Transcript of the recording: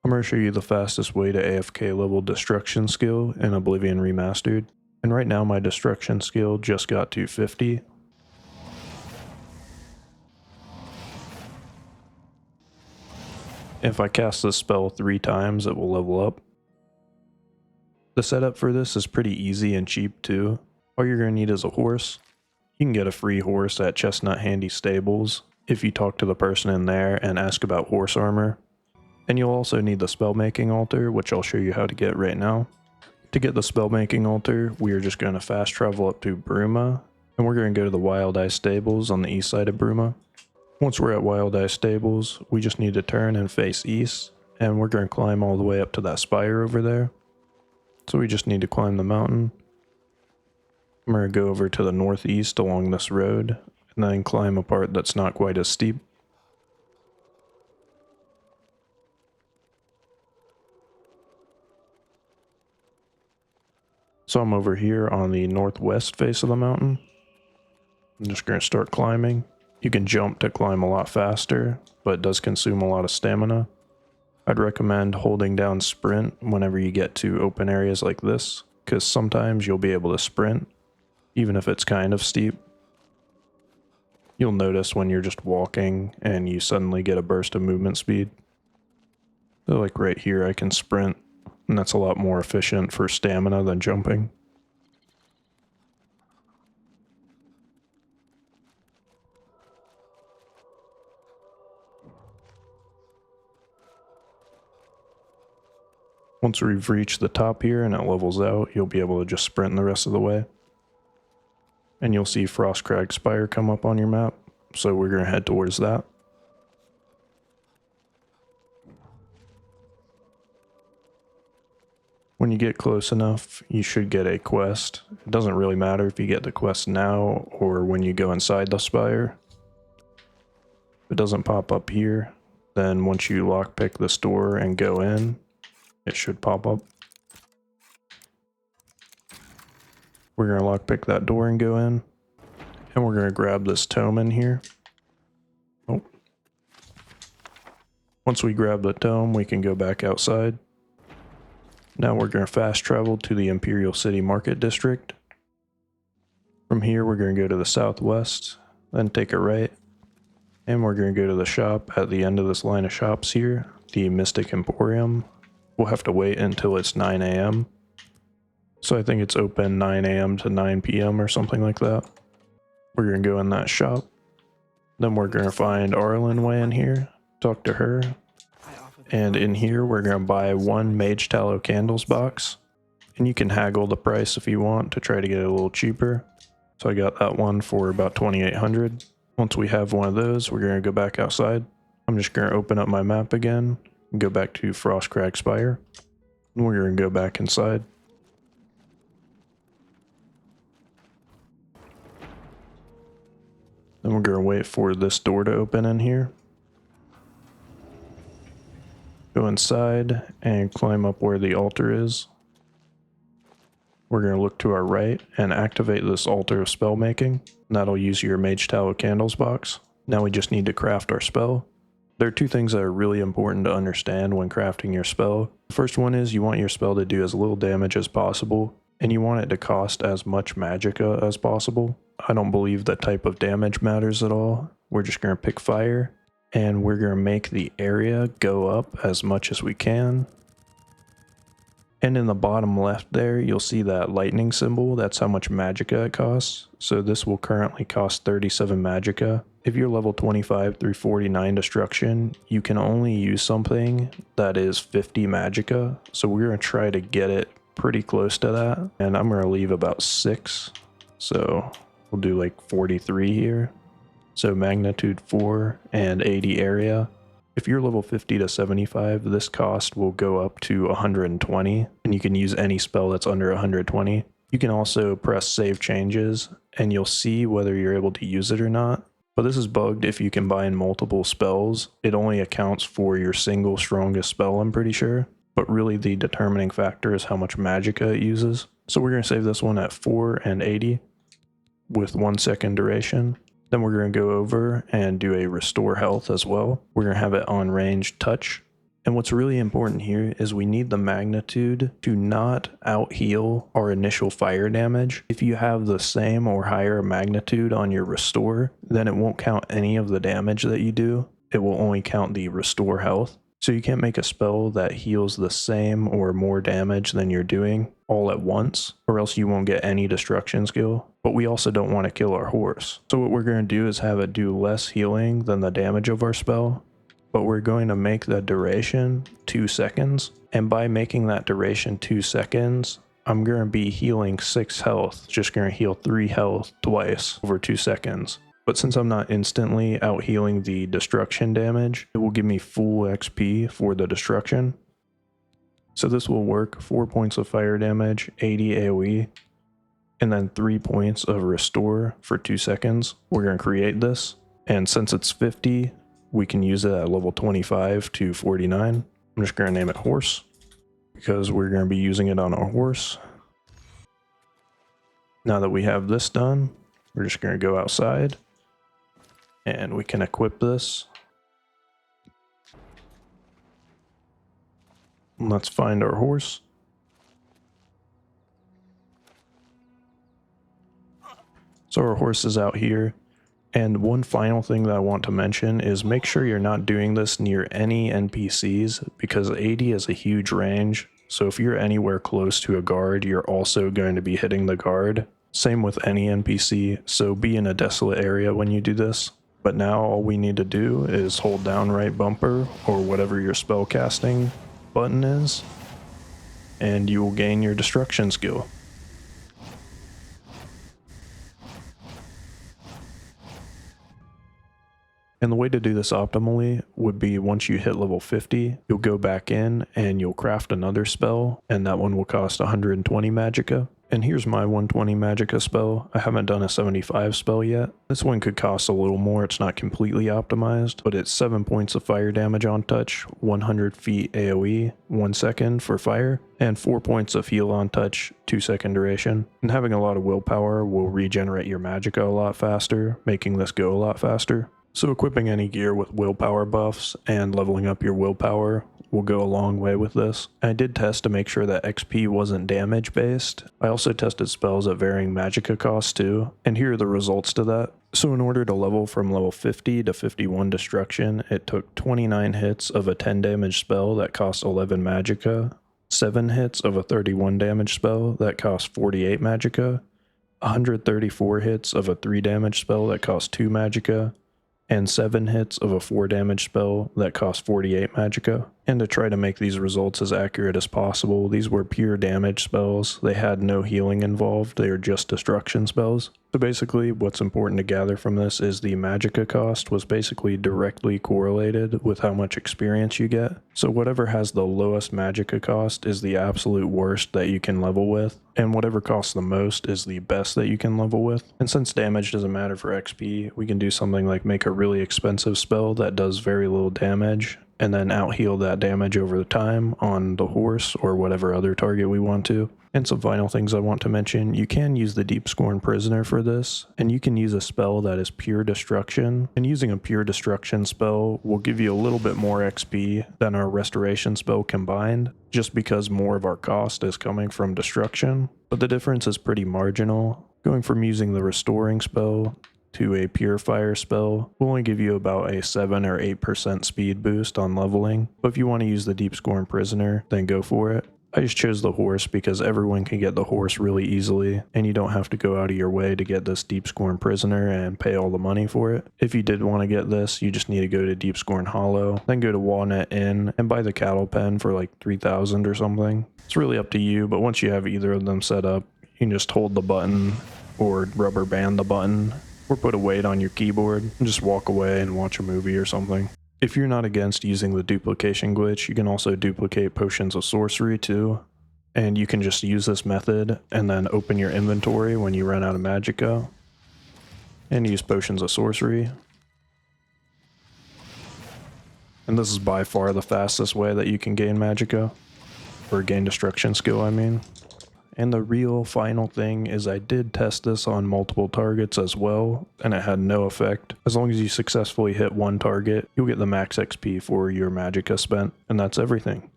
I'm going to show you the fastest way to AFK level destruction skill in Oblivion Remastered. And right now my destruction skill just got to 50. If I cast this spell 3 times, it will level up. The setup for this is pretty easy and cheap too. All you're going to need is a horse. You can get a free horse at Chestnut Handy Stables if you talk to the person in there and ask about horse armor. And you'll also need the spellmaking altar, which I'll show you how to get right now. To get the spellmaking altar, we are just going to fast travel up to Bruma, and we're going to go to the Wild Eye Stables on the east side of Bruma. Once we're at Wild Eye Stables, we just need to turn and face east, and we're going to climb all the way up to that spire over there. So we just need to climb the mountain. I'm going to go over to the northeast along this road, and then climb a part that's not quite as steep. So I'm over here on the northwest face of the mountain. I'm just going to start climbing. You can jump to climb a lot faster, but it does consume a lot of stamina. I'd recommend holding down sprint whenever you get to open areas like this, because sometimes you'll be able to sprint, even if it's kind of steep. You'll notice when you're just walking and you suddenly get a burst of movement speed. So like right here I can sprint, and that's a lot more efficient for stamina than jumping. Once we've reached the top here and it levels out, you'll be able to just sprint the rest of the way. And you'll see Frostcrag Spire come up on your map, so we're going to head towards that. When you get close enough, you should get a quest. It doesn't really matter if you get the quest now or when you go inside the spire. If it doesn't pop up here, then once you lockpick this door and go in, it should pop up. We're going to lockpick that door and go in. And we're going to grab this tome in here. Oh. Once we grab the tome, we can go back outside. Now we're going to fast travel to the Imperial City Market District. From here, we're going to go to the southwest, then take a right. And we're going to go to the shop at the end of this line of shops here, the Mystic Emporium. We'll have to wait until it's 9 a.m. So I think it's open 9 a.m. to 9 p.m. or something like that. We're going to go in that shop. Then we're going to find Arlen way in here, talk to her. And in here, we're going to buy 1 Mage Tallow Candles box. And you can haggle the price if you want to try to get it a little cheaper. So I got that one for about 2,800. Once we have one of those, we're going to go back outside. I'm just going to open up my map again and go back to Frostcrag Spire. And we're going to go back inside. Then we're going to wait for this door to open in here. Go inside and climb up where the altar is. We're going to look to our right and activate this altar of spell making. That'll use your Mage Tallow Candles box. Now we just need to craft our spell. There are 2 things that are really important to understand when crafting your spell. The first one is you want your spell to do as little damage as possible, and you want it to cost as much magicka as possible. I don't believe that type of damage matters at all. We're just going to pick fire, and we're going to make the area go up as much as we can. And in the bottom left there, you'll see that lightning symbol. That's how much magicka it costs. So this will currently cost 37 magicka. If you're level 25 through 49 destruction, you can only use something that is 50 magicka. So we're going to try to get it pretty close to that. And I'm going to leave about 6. So we'll do like 43 here. So magnitude 4 and 80 area. If you're level 50 to 75, this cost will go up to 120, and you can use any spell that's under 120. You can also press save changes, and you'll see whether you're able to use it or not. But this is bugged if you combine multiple spells. It only accounts for your single strongest spell, I'm pretty sure. But really the determining factor is how much magicka it uses. So we're going to save this one at 4 and 80 with 1 second duration. Then we're going to go over and do a restore health as well. We're going to have it on range touch, And what's really important here is we need the magnitude to not out heal our initial fire damage. If you have the same or higher magnitude on your restore, then it won't count any of the damage that you do. It will only count the restore health. So you can't make a spell that heals the same or more damage than you're doing all at once, or else you won't get any destruction skill. But we also don't want to kill our horse. So what we're going to do is have it do less healing than the damage of our spell, but we're going to make the duration 2 seconds. And by making that duration 2 seconds, I'm going to be healing 6 health, just going to heal 3 health twice over 2 seconds. But since I'm not instantly out healing the destruction damage, it will give me full XP for the destruction. So this will work 4 points of fire damage, 80 AoE, and then 3 points of restore for 2 seconds. We're going to create this, and since it's 50, we can use it at level 25 to 49. I'm just going to name it horse because we're going to be using it on a horse. Now that we have this done, we're just going to go outside and we can equip this. Let's find our horse. So our horse is out here. And one final thing that I want to mention is make sure you're not doing this near any NPCs because 80 is a huge range. So if you're anywhere close to a guard, you're also going to be hitting the guard. Same with any NPC, so be in a desolate area when you do this. But now all we need to do is hold down right bumper or whatever your spell casting button is, and you will gain your destruction skill. And the way to do this optimally would be once you hit level 50, you'll go back in and you'll craft another spell, and that one will cost 120 magicka. And here's my 120 magicka spell. I haven't done a 75 spell yet. This one could cost a little more, it's not completely optimized, but it's 7 points of fire damage on touch, 100 feet AoE, 1 second for fire, and 4 points of heal on touch, 2 second duration. And having a lot of willpower will regenerate your magicka a lot faster, making this go a lot faster. So equipping any gear with willpower buffs and leveling up your willpower will go a long way with this. I did test to make sure that XP wasn't damage based. I also tested spells at varying magicka costs too, and here are the results to that. So in order to level from level 50 to 51 destruction, it took 29 hits of a 10 damage spell that cost 11 magicka, 7 hits of a 31 damage spell that cost 48 magicka, 134 hits of a 3 damage spell that cost 2 magicka, and 7 hits of a 4 damage spell that cost 48 magicka. And to try to make these results as accurate as possible, these were pure damage spells. They had no healing involved, they were just destruction spells. So basically what's important to gather from this is the magicka cost was basically directly correlated with how much experience you get. So whatever has the lowest magicka cost is the absolute worst that you can level with, and whatever costs the most is the best that you can level with. And since damage doesn't matter for XP, we can do something like make a really expensive spell that does very little damage and then out heal that damage over the time on the horse or whatever other target we want to. And some final things I want to mention, you can use the Deep Scorn Prisoner for this, and you can use a spell that is pure destruction, and using a pure destruction spell will give you a little bit more XP than our restoration spell combined, just because more of our cost is coming from destruction, but the difference is pretty marginal. Going from using the restoring spell to a purifier spell will only give you about a 7 or 8% speed boost on leveling, but if you want to use the Deep Scorn Prisoner, then go for it. I just chose the horse because everyone can get the horse really easily, and you don't have to go out of your way to get this Deep Scorn Prisoner and pay all the money for it. If you did want to get this, you just need to go to Deep Scorn Hollow, then go to Walnut Inn and buy the cattle pen for like 3,000 or something. It's really up to you, but once you have either of them set up, you can just hold the button or rubber band the button or put a weight on your keyboard and just walk away and watch a movie or something. If you're not against using the duplication glitch, you can also duplicate potions of sorcery too, and you can just use this method and then open your inventory when you run out of magicka and use potions of sorcery. And this is by far the fastest way that you can gain magicka, or gain destruction skill I mean. And the real final thing is I did test this on multiple targets as well, and it had no effect. As long as you successfully hit one target, you'll get the max XP for your magicka spent, and that's everything.